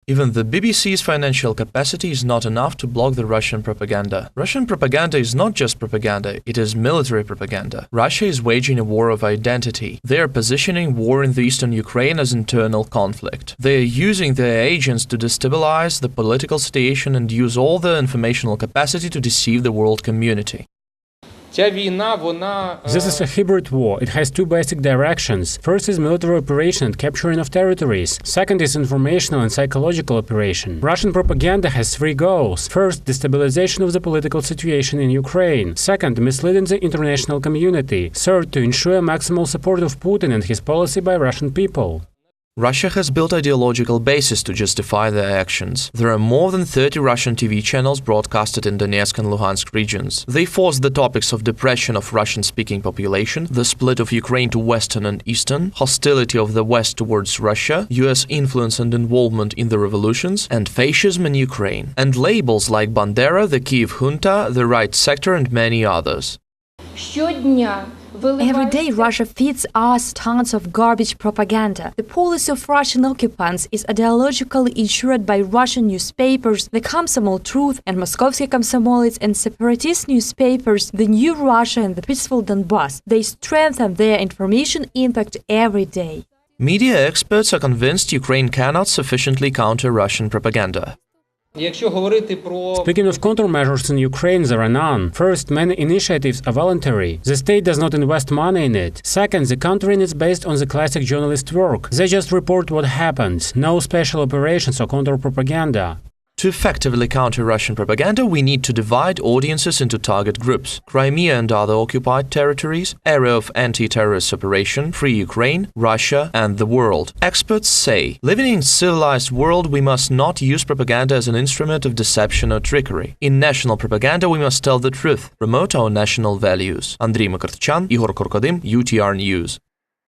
Even the BBC's financial capacity is not enough to block the Russian propaganda. Russian propaganda is not just propaganda, it is military propaganda. Russia is waging a war of identity. They are positioning war in the eastern Ukraine as internal conflict. They are using their agents to destabilize the political situation and use all their informational capacity to deceive the world community. This is a hybrid war. It has two basic directions. First is military operation and capturing of territories. Second is informational and psychological operation. Russian propaganda has three goals. First, destabilization of the political situation in Ukraine. Second, misleading the international community. Third, to ensure maximal support of Putin and his policy by Russian people. Russia has built ideological basis to justify their actions. There are more than 30 Russian TV channels broadcasted in Donetsk and Luhansk regions. They force the topics of depression of Russian-speaking population, the split of Ukraine to Western and Eastern, hostility of the West towards Russia, US influence and involvement in the revolutions, and fascism in Ukraine. And labels like Bandera, the Kiev junta, the right sector and many others. Every day Russia feeds us tons of garbage propaganda. The policy of Russian occupants is ideologically ensured by Russian newspapers, the Komsomol Truth and Moskovsky Komsomolets, and separatist newspapers, the New Russia and the Peaceful Donbass. They strengthen their information impact every day. Media experts are convinced Ukraine cannot sufficiently counter Russian propaganda. Speaking of countermeasures in Ukraine, there are none. First, many initiatives are voluntary. The state does not invest money in it. Second, the countering is based on the classic journalist work. They just report what happens. No special operations or counter-propaganda. To effectively counter Russian propaganda, we need to divide audiences into target groups: Crimea and other occupied territories, area of anti-terrorist operation, Free Ukraine, Russia and the world. Experts say, living in a civilized world, we must not use propaganda as an instrument of deception or trickery. In national propaganda, we must tell the truth, promote our national values. Andriy Makartchan, Igor Korkodym, UTR News.